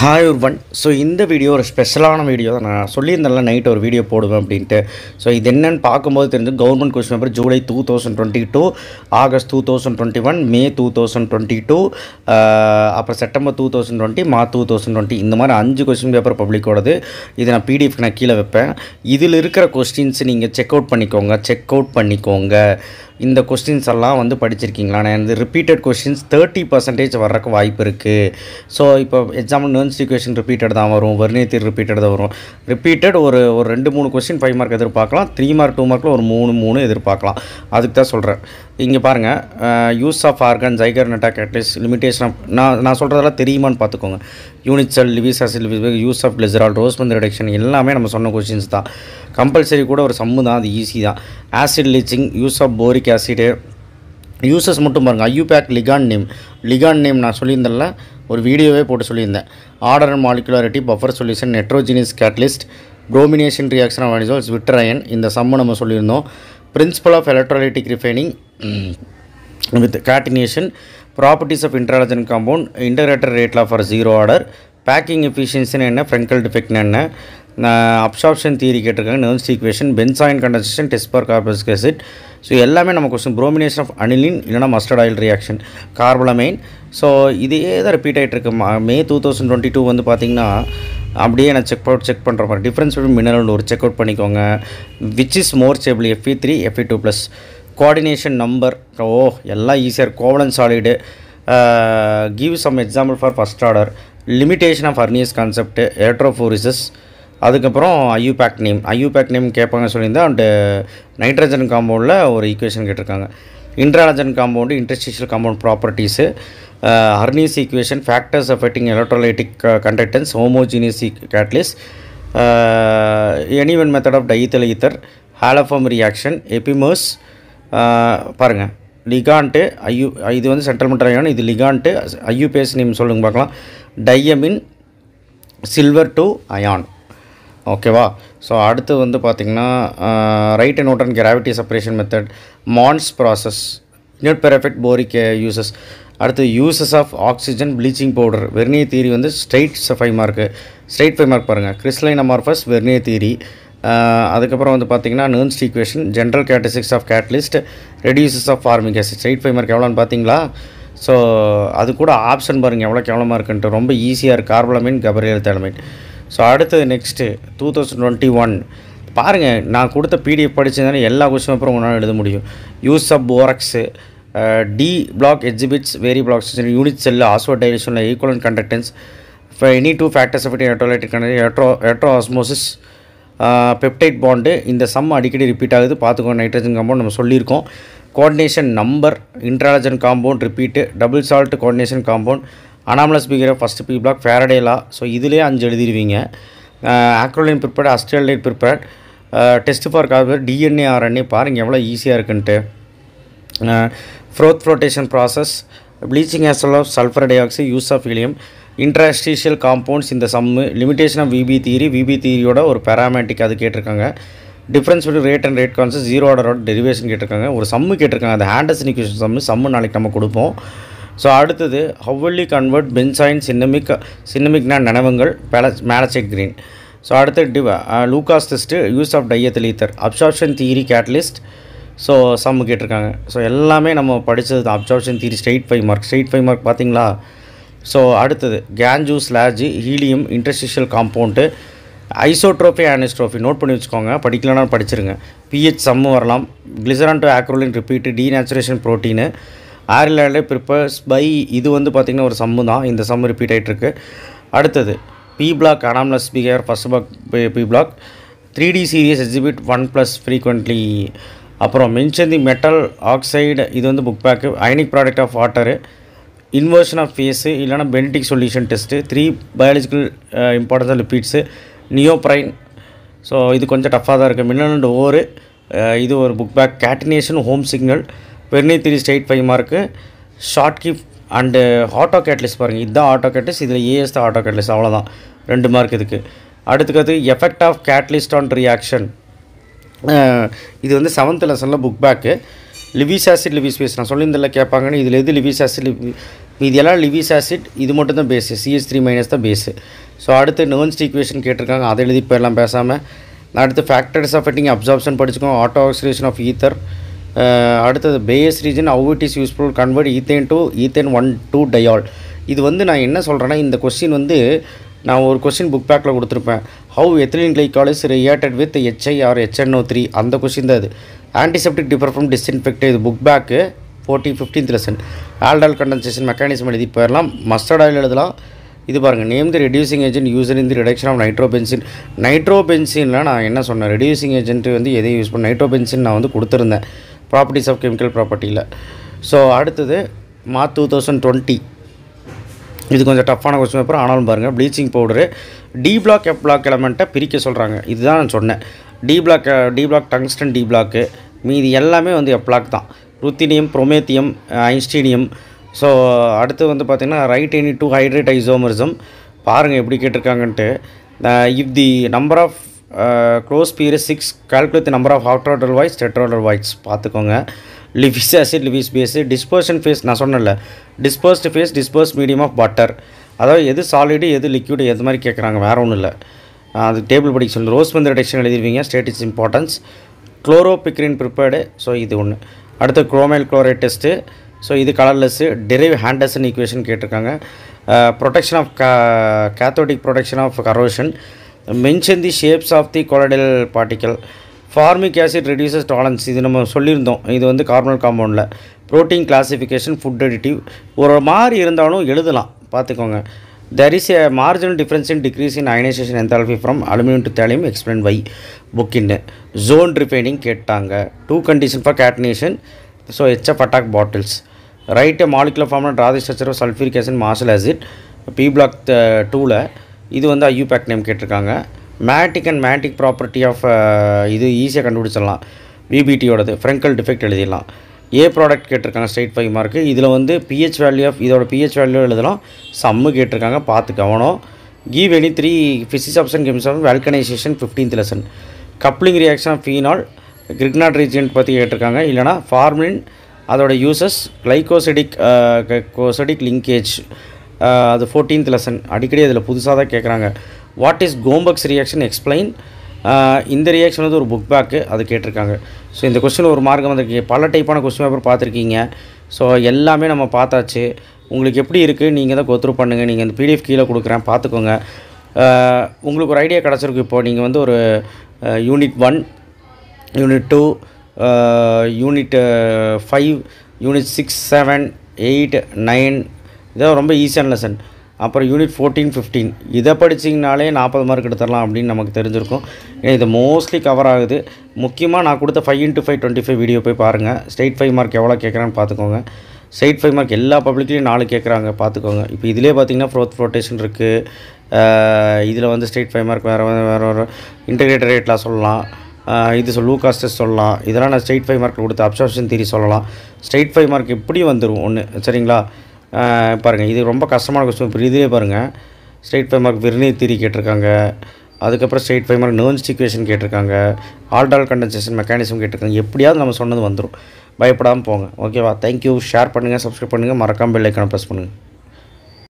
Hi ஒருவன். So இந்த video ஒரு ஸ்பெஷலான வீடியோ தான். நான் சொல்லியிருந்தேன்ல நைட் ஒரு வீடியோ போடுவேன் அப்படின்ட்டு. ஸோ இது என்னென்னு பார்க்கும்போது தெரிஞ்சு government question paper July 2022, August 2021, மே 2022, அப்புறம் செப்டம்பர் 2020, மார்ச் 2020 இந்த மாதிரி 5 கொஸ்டின் பேப்பர் பப்ளிக்கோடது. இதை நான் பிடிஎஃப் நான் கீழே வைப்பேன். இதில் இருக்கிற கொஸ்டின்ஸ் நீங்கள் செக் அவுட் பண்ணிக்கோங்க. இந்த கொஸ்டின்ஸ் எல்லாம் வந்து படிச்சிருக்கீங்களா? நான் இந்த ரிப்பீட்டட் கொஸ்டின்ஸ் 30% வர்றக்கு வாய்ப்பு இருக்குது. ஸோ இப்போ எக்ஸாம்பிள் நர்ன்ஸ் ஈக்குவேஷன் ரிப்பீட்டட் தான் வரும், வெர்னியர் தியரி ரிப்பீட்டட் தான் வரும். ரிப்பீட்டட் ஒரு 2-3 கொஸ்டின் 5 மார்க் எதிர்பார்க்கலாம், 3 மார்க் 2 மார்க்கில் ஒரு 3 எதிர்பார்க்கலாம். அதுக்கு தான் சொல்கிறேன். இங்கே பாருங்கள், use of argon, Ziegler Natta catalyst, limitation of நான் சொல்கிறதெல்லாம் தெரியுமான்னு பார்த்துக்கோங்க. Unit cell, Lewis acid, use of glycerol, Rosenmund reduction எல்லாமே நம்ம சொன்ன கொஸ்டின்ஸ் தான். கம்பல்சரி கூட ஒரு சம்மு தான், அது ஈஸி தான். Acid leaching, use of boric acid, uses மட்டும் பாருங்கள். ஐயூபேக் லிகான் நேம் நான் சொல்லியிருந்தேன்ல, ஒரு வீடியோவே போட்டு சொல்லியிருந்தேன். Order and molecularity, buffer solution, heterogeneous catalyst, bromination reaction of anisoles, zwitter ion, இந்த சம்மு நம்ம சொல்லியிருந்தோம். Principle of electrolytic refining with catenation, properties of interhalogen compound, integrated rate law for zero order, packing எஃபிஷியன்சின்னு என்ன, ஃப்ரெங்கல் டிஃபெக்ட்னு என்ன, absorption theory கேட்டிருக்காங்க, Nernst equation, benzoin condensation, test for carbonic acid. So எல்லாமே நம்ம கொஸ்டின். ப்ரோமினேஷன் ஆஃப் அனிலின் இல்லைனா mustard oil reaction, carbylamine. So இதே தான் ரிப்பீட் ஆகிட்டு இருக்கு. மே 2022 வந்து பார்த்திங்கன்னா அப்படியே நான் செக் பண்ணுற மாதிரி டிஃப்ரென்ஸ் பிட்வீன் மினரல் ஒரு செக் அவுட் பண்ணிக்கோங்க. Which is more stable, Fe3, Fe2+, coordination number, எல்லாம் ஈஸியாக. Covalent solid, give some example for first order, limitation of Arrhenius concept, electrophoresis, அதுக்கப்புறம் ஐயூபேக் நேம் கேட்பாங்க சொல்லியிருந்தேன். அண்டு நைட்ரஜன் காம்பவுண்டில் ஒரு ஈக்குவேஷன் கேட்டிருக்காங்க. Interhalogen compound, interstitial compound properties, Arrhenius equation, factors affecting electrolytic conductance, homogeneous catalyst, any one method of diethyl ether, haloform reaction, epimers. பாருங்கள், ligand இது வந்து central metal ion, இது லிகான்ட்டு. ஐயூபேஸ் name சொல்லுங்க பார்க்கலாம். Diammine silver to ion. ஓகேவா? So அடுத்து வந்து பார்த்திங்கன்னா right and Newton gravity separation method, Mond's process, inert perfect boric uses. அடுத்து uses of oxygen bleaching powder, Werner theory வந்து ஸ்ட்ரைட் 5 மார்க் பாருங்கள். Crystalline amorphous, Werner theory. அதுக்கப்புறம் வந்து பார்த்திங்கன்னா Nernst equation, general characteristics of catalyst, reduces of formic acid. Straight 5 mark எவ்வளோன்னு பார்த்தீங்களா? So அது கூட ஆப்ஷன் பாருங்கள் எவ்வளோ கேவலமாக இருக்குன்ட்டு. ரொம்ப ஈஸியாக இருக்குது. கார்பலமைன், கபரியல் தலமைன். ஸோ அடுத்தது நெக்ஸ்ட்டு 2021 பாருங்கள். நான் கொடுத்த பிடிஎஃப் படித்ததானே எல்லா கொஸ்டின் அப்புறம் உங்களால் எழுத முடியும். Use of borax, D block exhibits very blocks, unit cell, ஆஸ்வோடைலேஷனில் equivalent conductance, any 2 factors of electrolytic electro osmosis, peptide bond. இந்த சம் அடிக்கடி ரிப்பீட் ஆகுது, பார்த்துக்கோ. நைட்ரஜன் காம்பவுண்ட் நம்ம சொல்லியிருக்கோம். Coordination number, interhalogen compound repeat, double salt coordination compound, anomalous behaviour first P block, Faraday law. So இதிலே 5 எழுதிடுவீங்க. Acrolein prepared, அஸ்ட்ரலைட் prepared, test for carbon, DNA RNA. பாருங்கள் எவ்வளோ ஈஸியாக இருக்குன்ட்டு. Flotation process, bleaching acid of sulphur dioxide, use of helium, interstitial compounds இந்த sum, limitation of VB தியரியோட ஒரு பேராமேட்டிக் அது கேட்டிருக்காங்க. Difference between rate and rate concept, zero ஆர்டரோட டெரிவேஷன் கேட்டிருக்காங்க. ஒரு சம்மு கேட்டிருக்காங்க, அது ஆண்டர்சன் ஈக்குவேஷன் சம்மு நாளைக்கு நம்ம கொடுப்போம். ஸோ அடுத்தது ஹவ்வல்லி கன்வெர்ட் பென்சாயின் சின்னமிக்னா நினைவங்கள், மேலசைட் கிரீன். ஸோ அடுத்து Lucas test, use of diethyl ether, absorption theory catalyst. So sum கேட்டிருக்காங்க. ஸோ எல்லாமே நம்ம படித்தது தான். அப்சார்ப்ஷன் தியரி ஸ்ட்ரைட் 5 மார்க் பார்த்தீங்களா? ஸோ அடுத்தது கேன்ஜூ ஸ்லாஜி, helium, interstitial compound, isotropy, anisotropy. Note பண்ணி வச்சுக்கோங்க, படிக்கலன்னா படிச்சிருங்க. பிஹெச் சம்மு வரலாம். Glycerol to acrolein repeat, denaturation protein, ஆரிலாலே ப்ரிப்பர்ஸ் பை. இது வந்து பார்த்திங்கன்னா ஒரு சம்மு தான். இந்த சம்மு ரிப்பீட் ஆகிட்டுருக்கு. அடுத்தது P block, anomalous behaviour first block, P block, 3D series exhibit 1+ frequently. அப்புறம் மென்ஷன் தி மெட்டல் ஆக்சைடு, இது வந்து book back, ionic product of water, inversion of phase இல்லைனா Benedict solution test, 3 biological importance of lipids, neoprene. So இது கொஞ்சம் டஃப்பாக தான் இருக்குது. Mineral ore, இது ஒரு book back. Catenation, home signal, Werner theory straight 5 mark. Short keep and auto catalyst பாருங்கள், இதுதான் ஆட்டோ கேட்டலிஸ்ட். இதில் ஏஎஸ் தான் ஆட்டோ கேட்டலிஸ்ட், அவ்வளோதான். 2 மார்க் இதுக்கு. அடுத்துக்கிறது effect of catalyst on reaction, இது வந்து 7th லெசனில் book back. Lewis acid, Lewis base நான் சொல்லியிருந்தில்ல கேட்பாங்கன்னு. இதில் எது லிவிஸ் ஆசிட், இதெல்லாம் லிவிஸ் ஆசிட், இது மட்டும் தான் பேஸு, CH3- தான் பேஸு. ஸோ அடுத்து நர்ன்ஸ்ட் ஈக்குவேஷன் கேட்டிருக்காங்க, அதை எழுதி போயிடலாம் பேசாமல். அடுத்து ஃபேக்டர்ஸ் ஆஃப் ஹீட்டிங் அப்சார்ப்ஷன் படிச்சுக்கோங்க, ஆட்டோ ஆக்சிடேஷன் ஆஃப் ஈத்தர். அடுத்தது base region how it is useful convert ethane to ethane 1,2 டயால். இது வந்து நான் என்ன சொல்கிறேன்னா, இந்த கொஸ்டின் வந்து நான் ஒரு கொஸ்டின் புக் பேக்கில் கொடுத்துருப்பேன். How ethylene glycol is reacted with HI or HNO3, அந்த கொஸ்டின் தான் இது. ஆன்டிசெப்டிக் டிஃபர் ஃப்ரம் டிஸ்இன்ஃபெக்டிவ், இது book back 15th lesson. Aldol condensation mechanism எழுதி போயிடலாம். மஸ்டர்ட் ஆயில் எழுதலாம். இது பாருங்கள், name the reducing agent user in the reduction of nitrobenzene. நைட்ரோபென்சினில் நான் என்ன சொன்னேன், ரெடியூசிங் ஏஜென்ட் வந்து எதையும் யூஸ் பண்ண, நைட்ரோபென்சின் நான் வந்து கொடுத்துருந்தேன் ப்ராப்பர்ட்டிஸ் ஆஃப் கெமிக்கல் ப்ராப்பர்ட்டியில். ஸோ அடுத்தது மார்ச் 2020, இது கொஞ்சம் டஃப்பான கொஸ்டின் பேப்பர், ஆனாலும் பாருங்கள். Bleaching powder d block f block எலமெண்ட்டை பிரிக்க சொல்கிறாங்க. இதுதான் நான் சொன்னேன். D block tungsten d block, மீதி எல்லாமே வந்து எஃப் பிளாக் தான். ருத்தினியம், ப்ரோமேத்தியம், ஐன்ஸ்டீனியம். ஸோ அடுத்து வந்து பார்த்திங்கன்னா write any two hydrate isomerism. பாருங்கள் எப்படி கேட்டிருக்காங்கன்ட்டு. If the number of close period 6, calculate the number of octahedral voids tetrahedral voids பார்த்துக்கோங்க. Lewis acid, Lewis base. Dispersion phase நான் சொன்னேன்ல, dispersed phase, disperse medium of butter. அதாவது எது solid எது liquid எது மாதிரி கேட்குறாங்க, வேறு ஒன்றும் இல்லை. அது டேபிள் படிக்க சொல்லி ரோஸ்மந்த் ரிடக்ஷன் எழுதிருவீங்க, state is importance. Chloropicrin prepared. So இது ஒன்று. அடுத்து குரோமைல் குளோரைட் டெஸ்ட்டு. ஸோ இது கலர்லெஸ்ஸு. டெரைவ் ஹாண்டர்சன் ஈக்குவேஷன் கேட்டிருக்காங்க. Protection of cathodic protection of corrosion. Mention the shapes of the colloidal particle. Formic acid reduces tolerance, இது நம்ம சொல்லியிருந்தோம். இது வந்து கார்பனல் காம்பவுண்டில். Protein classification, food additive. ஒரு மாதிரி இருந்தாலும் எழுதலாம், பார்த்துக்கோங்க. There is a marginal difference in decrease in ionization enthalpy from aluminum to thallium. Explain why. Book in zone refining கேட்டாங்க. 2 condition for catenation. So HF attack bottles. Write a molecular formula, draw the structure of sulfuric acid, marshal acid. P block 2ல இது வந்து IUPAC name கேட்டிருக்காங்க. மேட்டிக் and மேட்டிக் property of இது ஈஸியாக கண்டுபிடிச்சிடலாம். VBT-யோடது ஃப்ரெங்கல் டிஃபெக்ட் எழுதிடலாம். ஏ ப்ராடக்ட் கேட்டிருக்காங்க, ஸ்ட்ரைட் 5 மார்க்கு. இதில் வந்து pH வேல்யூ ஆஃப் இதோட pH வேல்யூ எழுதலாம். சம்மு கேட்டிருக்காங்க, பார்த்து கவனம். Give any 3 physics option games of vulcanization 15th lesson. Coupling reaction of phenol, Grignard reagent பற்றி கேட்டிருக்காங்க. இல்லைனா ஃபார்மின், அதோட யூசஸ், கிளைகோசடிக் லிங்கேஜ், அது 14th lesson. அடிக்கடி அதில் புதுசாக தான் கேட்குறாங்க. What is Gomberg's reaction, explain. இந்த ரியாக்ஷன் வந்து ஒரு புக் பேக்கு, அது கேட்டிருக்காங்க. ஸோ இந்த கொஸ்டின் ஒரு மார்க்கம் வந்திருக்கு. பல டைப்பான கொஸ்டின் பேப்பர் பார்த்துருக்கீங்க. ஸோ எல்லாமே நம்ம பார்த்தாச்சு. உங்களுக்கு எப்படி இருக்குது நீங்கள் தான் கோத்ரூ பண்ணுங்கள். நீங்கள் இந்த PDF கீழே கொடுக்குறேன், பார்த்துக்கோங்க. உங்களுக்கு ஒரு ஐடியா கிடச்சிருக்கு. இப்போது நீங்கள் வந்து ஒரு யூனிட் 1, யூனிட் 2, யூனிட் 5, யூனிட் 6, 7, 8, 9 இதான் ரொம்ப ஈஸியான லெசன். அப்புறம் யூனிட் 14, 15 இதை படிச்சிங்கனாலே 40 மார்க் எடுத்துடலாம் அப்படின்னு நமக்கு தெரிஞ்சிருக்கும். ஏன்னா இது மோஸ்ட்லி கவர் ஆகுது. முக்கியமாக நான் கொடுத்த 5x5 25 வீடியோ போய் பாருங்கள். ஸ்ட்ரைட் 5 மார்க் எவ்வளோ கேட்குறான்னு பார்த்துக்கோங்க. ஸ்ட்ரைட் 5 மார்க் எல்லா பப்ளிக்லேயும் 4 கேட்குறாங்க, பார்த்துக்கோங்க. இப்போ இதிலே பார்த்தீங்கன்னா ஃப்ளோட்டேஷன் இருக்குது. இதில் வந்து ஸ்ட்ரைட் 5 மார்க் வேறு இன்டகிரேட்டர் ரேட்லாம் சொல்லலாம். இது லூகாஸ் டெஸ்ட் சொல்லலாம். இதெல்லாம் நான் ஸ்ட்ரைட் 5 மார்க் கொடுத்த அப்சார்ப்ஷன் தியரி சொல்லலாம். ஸ்ட்ரைட் 5 மார்க் எப்படி வந்துடும் ஒன்று, சரிங்களா? பாருங்கள், இது ரொம்ப கஷ்டமான கொஸ்டின். இப்போ இதிலே பாருங்கள், ஸ்ட்ரைட் 5 மார்க் விர்னி தியரி கேட்டிருக்காங்க. அதுக்கப்புறம் ஸ்ட்ரைட் 5 மார்க் நர்ன்ஸ்ட் ஈக்குவேஷன் கேட்டிருக்காங்க. ஆல்டால் கண்டென்சேஷன் மெக்கானிசம் கேட்டிருக்காங்க. எப்படியாவது நம்ம சொன்னது வந்துடும், பயப்படாமல் போங்க. ஓகேவா? தேங்க்யூ. ஷேர் பண்ணுங்கள், சப்ஸ்கிரைப் பண்ணுங்கள், மறக்காமல் பெல் ஐக்கானை ப்ரெஸ் பண்ணுங்கள்.